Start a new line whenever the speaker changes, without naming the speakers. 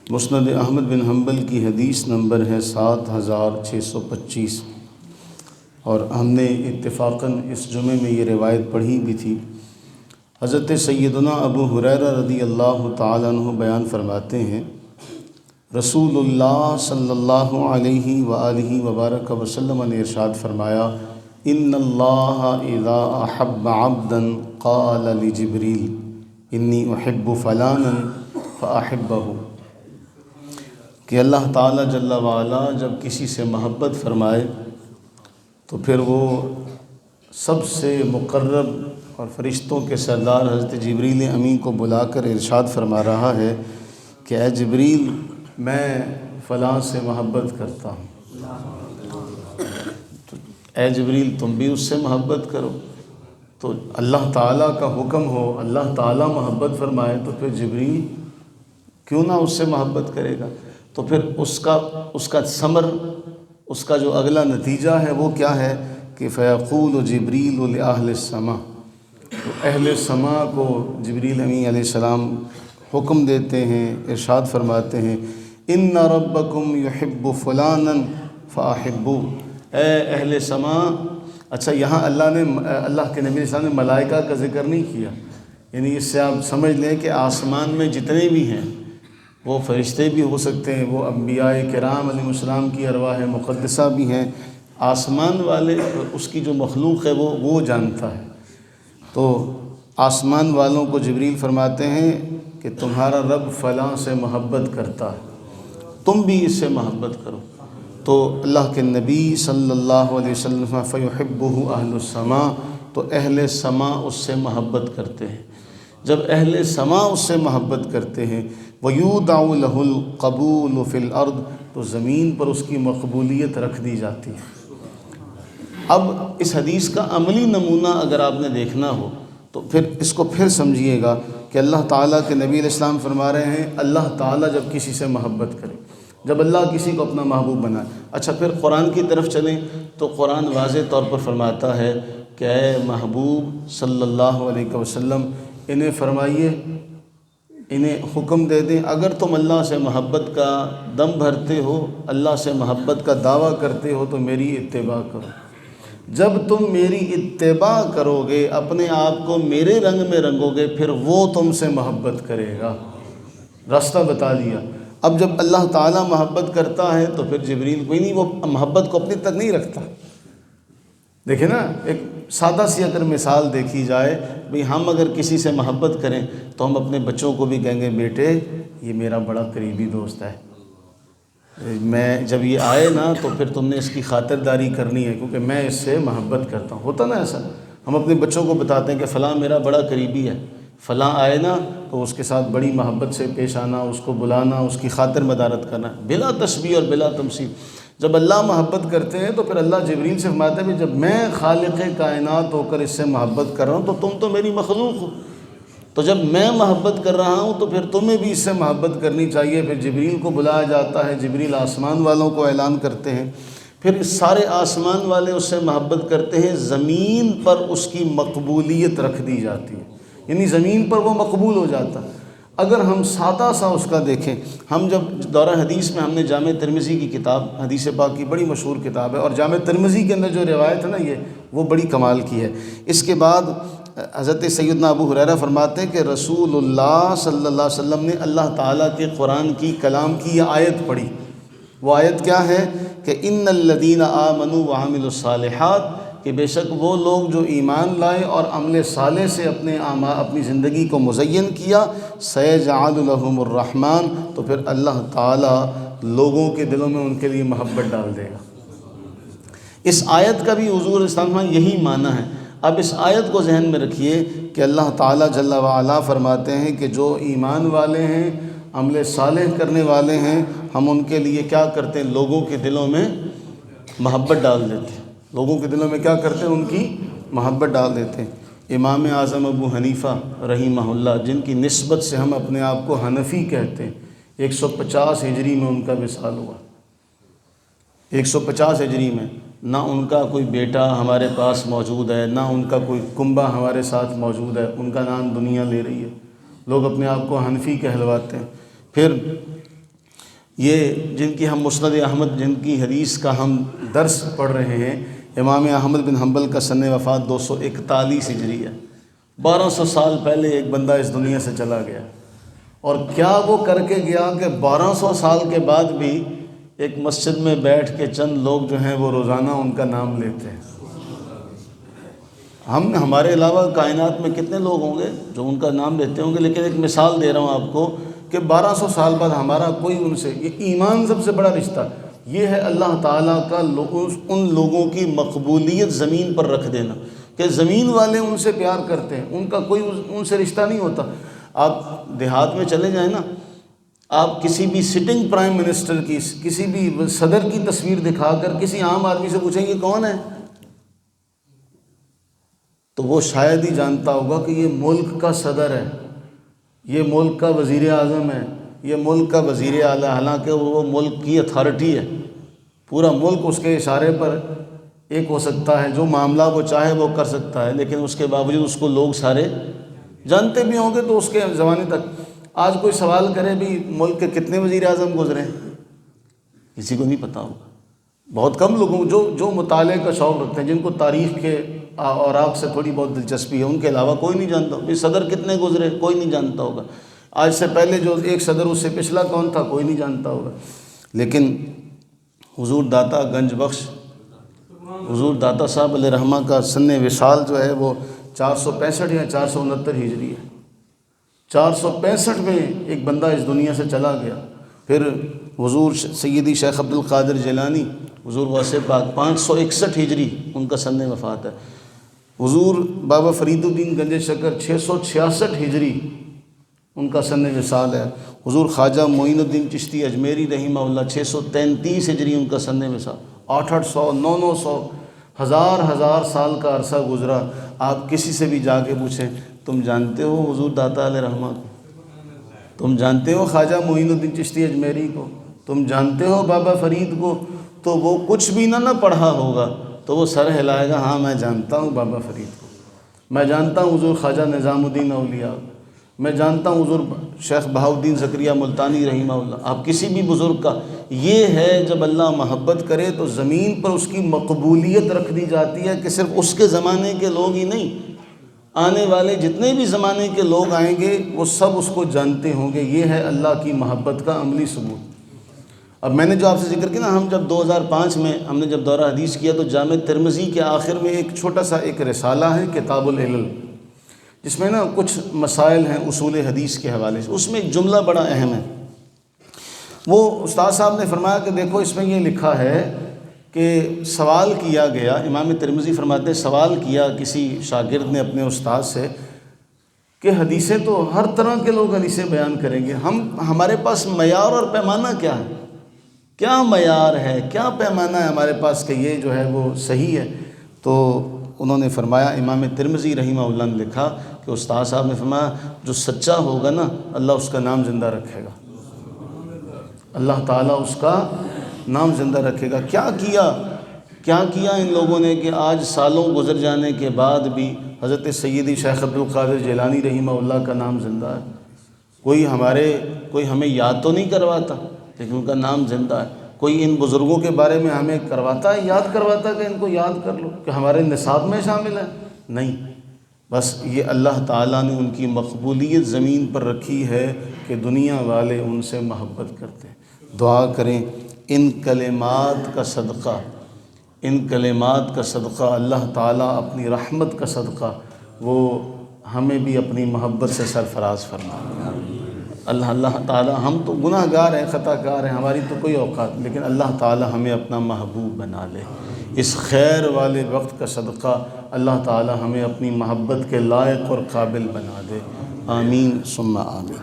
مسند احمد بن حنبل کی حدیث نمبر ہے 7625، اور ہم نے اتفاقاً اس جمعے میں یہ روایت پڑھی بھی تھی۔ حضرت سیدنا ابو ہریرہ رضی اللہ تعالیٰ عنہ بیان فرماتے ہیں، رسول اللہ صلی اللہ علیہ وآلہ وبارک وسلم نے ارشاد فرمایا، ان اللہ اذا احب عبدا قال لجبریل انی احب فلانا فاحبہ، کہ اللہ تعالیٰ جل وعلا جب کسی سے محبت فرمائے تو پھر وہ سب سے مقرب اور فرشتوں کے سردار حضرت جبریل امین کو بلا کر ارشاد فرما رہا ہے کہ اے جبریل، میں فلاں سے محبت کرتا ہوں، تو اے جبریل تم بھی اس سے محبت کرو۔ تو اللہ تعالیٰ کا حکم ہو، اللہ تعالیٰ محبت فرمائے تو پھر جبریل کیوں نہ اس سے محبت کرے گا؟ تو پھر اس کا ثمر، اس کا جو اگلا نتیجہ ہے وہ کیا ہے کہ فیقول جبریل لأہل السماء، تو اہل سما کو جبریل امین علیہ السلام حکم دیتے ہیں، ارشاد فرماتے ہیں، ان ربکم یحب فلانا فاحبوہ، اے اہل سما۔ اچھا، یہاں اللہ کے نبی علیہ السلام نے ملائکہ کا ذکر نہیں کیا، یعنی اس سے آپ سمجھ لیں کہ آسمان میں جتنے بھی ہیں، وہ فرشتے بھی ہو سکتے ہیں، وہ انبیاء کرام علیہ السلام کی ارواح مقدسہ بھی ہیں، آسمان والے اس کی جو مخلوق ہے وہ جانتا ہے۔ تو آسمان والوں کو جبریل فرماتے ہیں کہ تمہارا رب فلاں سے محبت کرتا ہے، تم بھی اس سے محبت کرو۔ تو اللہ کے نبی صلی اللہ علیہ وسلم فیحبہ اہل السماء، تو اہل سما اس سے محبت کرتے ہیں۔ جب اہل سما اس سے محبت کرتے ہیں، وَيُودَعُ لَهُ الْقَبُولُ فِي الْأَرْضِ، تو زمین پر اس کی مقبولیت رکھ دی جاتی ہے۔ اب اس حدیث کا عملی نمونہ اگر آپ نے دیکھنا ہو تو پھر اس کو پھر سمجھیے گا کہ اللہ تعالیٰ کے نبی علیہ السلام فرما رہے ہیں اللہ تعالیٰ جب کسی سے محبت کرے، جب اللہ کسی کو اپنا محبوب بنائے۔ اچھا، پھر قرآن کی طرف چلیں تو قرآن واضح طور پر فرماتا ہے کہ اے محبوب صلی اللہ علیہ وسلم، انہیں فرمائیے، انہیں حکم دے دیں، اگر تم اللہ سے محبت کا دم بھرتے ہو، اللہ سے محبت کا دعویٰ کرتے ہو تو میری اتباع کرو۔ جب تم میری اتباع کرو گے، اپنے آپ کو میرے رنگ میں رنگو گے، پھر وہ تم سے محبت کرے گا۔ راستہ بتا دیا۔ اب جب اللہ تعالیٰ محبت کرتا ہے تو پھر جبریل کوئی نہیں، وہ محبت کو اپنی تک نہیں رکھتا۔ دیکھیں نا، ایک سادہ سی اگر مثال دیکھی جائے، بھئی ہم اگر کسی سے محبت کریں تو ہم اپنے بچوں کو بھی کہیں گے بیٹے یہ میرا بڑا قریبی دوست ہے، میں جب یہ آئے نا تو پھر تم نے اس کی خاطرداری کرنی ہے کیونکہ میں اس سے محبت کرتا ہوں۔ ہوتا نا ایسا، ہم اپنے بچوں کو بتاتے ہیں کہ فلاں میرا بڑا قریبی ہے، فلاں آئے نا تو اس کے ساتھ بڑی محبت سے پیش آنا، اس کو بلانا، اس کی خاطر مدارت کرنا، بلا تشبیہ اور بلا تمثیل۔ جب اللہ محبت کرتے ہیں تو پھر اللہ جبریل سے فرماتے ہیں جب میں خالق کائنات ہو کر اس سے محبت کر رہا ہوں تو تم تو میری مخلوق ہو، تو جب میں محبت کر رہا ہوں تو پھر تمہیں بھی اس سے محبت کرنی چاہیے۔ پھر جبریل کو بلایا جاتا ہے، جبریل آسمان والوں کو اعلان کرتے ہیں، پھر سارے آسمان والے اس سے محبت کرتے ہیں، زمین پر اس کی مقبولیت رکھ دی جاتی ہے، یعنی زمین پر وہ مقبول ہو جاتا ہے۔ اگر ہم سادہ سا اس کا دیکھیں، ہم جب دورہ حدیث میں ہم نے جامع ترمذی کی کتاب، حدیث پاک کی بڑی مشہور کتاب ہے، اور جامع ترمذی کے اندر جو روایت ہے نا وہ بڑی کمال کی ہے۔ اس کے بعد حضرت سیدنا ابو ہریرہ فرماتے ہیں کہ رسول اللہ صلی اللہ علیہ وسلم نے اللہ تعالیٰ کے قرآن کی کلام کی یہ آیت پڑھی۔ وہ آیت کیا ہے کہ ان الذین آمنوا وعملوا الصالحات، کہ بے شک وہ لوگ جو ایمان لائے اور عمل صالح سے اپنی زندگی کو مزین کیا، سیجعل لہم الرحمن، تو پھر اللہ تعالیٰ لوگوں کے دلوں میں ان کے لیے محبت ڈال دے گا۔ اس آیت کا بھی حضور اسلام یہی معنی ہے۔ اب اس آیت کو ذہن میں رکھیے کہ اللہ تعالیٰ جل وعلا فرماتے ہیں کہ جو ایمان والے ہیں، عمل صالح کرنے والے ہیں، ہم ان کے لیے کیا کرتے ہیں؟ لوگوں کے دلوں میں محبت ڈال دیتے ہیں۔ لوگوں کے دلوں میں کیا کرتے ہیں؟ ان کی محبت ڈال دیتے ہیں۔ امام اعظم ابو حنیفہ رحمہ اللہ، جن کی نسبت سے ہم اپنے آپ کو حنفی کہتے ہیں، 150 ہجری میں ان کا وصال ہوا۔ 150 ہجری میں نہ ان کا کوئی بیٹا ہمارے پاس موجود ہے، نہ ان کا کوئی کنبہ ہمارے ساتھ موجود ہے، ان کا نام دنیا لے رہی ہے، لوگ اپنے آپ کو حنفی کہلواتے ہیں۔ پھر یہ جن کی ہم مسند احمد، جن کی حدیث کا ہم درس پڑھ رہے ہیں، امام احمد بن حنبل کا سن وفات 241 ہجری ہے۔ 1200 سال پہلے ایک بندہ اس دنیا سے چلا گیا، اور کیا وہ کر کے گیا کہ 1200 سال کے بعد بھی ایک مسجد میں بیٹھ کے چند لوگ جو ہیں وہ روزانہ ان کا نام لیتے ہیں۔ ہمارے علاوہ کائنات میں کتنے لوگ ہوں گے جو ان کا نام لیتے ہوں گے، لیکن ایک مثال دے رہا ہوں آپ کو کہ 1200 سال بعد ہمارا کوئی ان سے، یہ ایمان سب سے بڑا رشتہ یہ ہے اللہ تعالیٰ کا ان لوگوں کی مقبولیت زمین پر رکھ دینا کہ زمین والے ان سے پیار کرتے ہیں، ان کا کوئی ان سے رشتہ نہیں ہوتا۔ آپ دیہات میں چلے جائیں نا، آپ کسی بھی سٹنگ پرائم منسٹر کی، کسی بھی صدر کی تصویر دکھا کر کسی عام آدمی سے پوچھیں یہ کون ہے، تو وہ شاید ہی جانتا ہوگا کہ یہ ملک کا صدر ہے، یہ ملک کا وزیر اعظم ہے، یہ ملک کا وزیر اعلیٰ، حالانکہ وہ ملک کی اتھارٹی ہے، پورا ملک اس کے اشارے پر ایک ہو سکتا ہے، جو معاملہ وہ چاہے وہ کر سکتا ہے، لیکن اس کے باوجود اس کو لوگ سارے جانتے بھی ہوں گے۔ تو اس کے زمانے تک آج کوئی سوال کرے بھی ملک کے کتنے وزیر اعظم گزرے ہیں، کسی کو نہیں پتہ ہوگا۔ بہت کم لوگوں جو مطالعے کا شوق رکھتے ہیں، جن کو تاریخ کے اوراق سے تھوڑی بہت دلچسپی ہے، ان کے علاوہ کوئی نہیں جانتا۔ بھی صدر کتنے گزرے کوئی نہیں جانتا ہوگا، آج سے پہلے جو ایک صدر اس سے پچھلا کون تھا کوئی نہیں جانتا ہوگا۔ لیکن حضور داتا گنج بخش، حضور داتا صاحب علیہ رحمہ کا سن وصال جو ہے وہ 465 یا 469 ہجری ہے۔ 465 میں ایک بندہ اس دنیا سے چلا گیا۔ پھر حضور سیدی شیخ عبد القادر جیلانی، حضور غوث پاک 561 ہجری ان کا سن وفات ہے۔ حضور بابا فرید الدین گنج شکر 666 ہجری ان کا سن وصال ہے۔ حضور خواجہ معین الدین چشتی اجمیری رحمہ اللہ 633 ہجری ان کا سن وصال۔ 800 900 ہزار سال کا عرصہ گزرا۔ آپ کسی سے بھی جا کے پوچھیں تم جانتے ہو حضور داتا علیہ رحمہ کو، تم جانتے ہو خواجہ معین الدین چشتی اجمیری کو، تم جانتے ہو بابا فرید کو، تو وہ کچھ بھی نہ پڑھا ہوگا تو وہ سر ہلائے گا، ہاں میں جانتا ہوں بابا فرید کو، میں جانتا ہوں حضور خواجہ نظام الدین اولیاء، میں جانتا ہوں حضور شیخ بہاؤالدین زکریا ملتانی رحمہ اللہ۔ آپ کسی بھی بزرگ کا، یہ ہے جب اللہ محبت کرے تو زمین پر اس کی مقبولیت رکھ دی جاتی ہے کہ صرف اس کے زمانے کے لوگ ہی نہیں، آنے والے جتنے بھی زمانے کے لوگ آئیں گے وہ سب اس کو جانتے ہوں گے۔ یہ ہے اللہ کی محبت کا عملی ثبوت۔ اب میں نے جو آپ سے ذکر کیا نا، ہم جب 2005 میں ہم نے جب دورہ حدیث کیا تو جامع ترمذی کے آخر میں ایک چھوٹا سا ایک رسالہ ہے کتاب العلل، جس میں نا کچھ مسائل ہیں اصول حدیث کے حوالے سے، اس میں ایک جملہ بڑا اہم ہے۔ وہ استاد صاحب نے فرمایا کہ دیکھو اس میں یہ لکھا ہے کہ سوال کیا گیا، امام ترمذی فرماتے ہیں سوال کیا کسی شاگرد نے اپنے استاد سے کہ حدیثیں تو ہر طرح کے لوگ حدیثیں بیان کریں گے، ہمارے پاس معیار اور پیمانہ کیا ہے، کیا معیار ہے، کیا پیمانہ ہے ہمارے پاس کہ یہ جو ہے وہ صحیح ہے؟ تو انہوں نے فرمایا، امام ترمذی رحمہ اللہ نے لکھا کہ استاد صاحب نے فرمایا جو سچا ہوگا نا اللہ اس کا نام زندہ رکھے گا، اللہ تعالیٰ اس کا نام زندہ رکھے گا۔ کیا کیا ان لوگوں نے کہ آج سالوں گزر جانے کے بعد بھی حضرت سیدی شیخ عبد القادر جیلانی رحمہ اللہ کا نام زندہ ہے۔ کوئی ہمیں یاد تو نہیں کرواتا لیکن ان کا نام زندہ ہے۔ کوئی ان بزرگوں کے بارے میں ہمیں کرواتا ہے، یاد کرواتا ہے کہ ان کو یاد کر لو کہ ہمارے نصاب میں شامل ہے؟ نہیں، بس یہ اللہ تعالیٰ نے ان کی مقبولیت زمین پر رکھی ہے کہ دنیا والے ان سے محبت کرتے ہیں۔ دعا کریں ان کلمات کا صدقہ اللہ تعالیٰ اپنی رحمت کا صدقہ وہ ہمیں بھی اپنی محبت سے سرفراز فرمائے۔ اللہ تعالیٰ، ہم تو گناہ گار ہیں، خطا کار ہیں، ہماری تو کوئی اوقات، لیکن اللہ تعالیٰ ہمیں اپنا محبوب بنا لے۔ اس خیر والے وقت کا صدقہ اللہ تعالیٰ ہمیں اپنی محبت کے لائق اور قابل بنا دے۔ آمین ثم آمین۔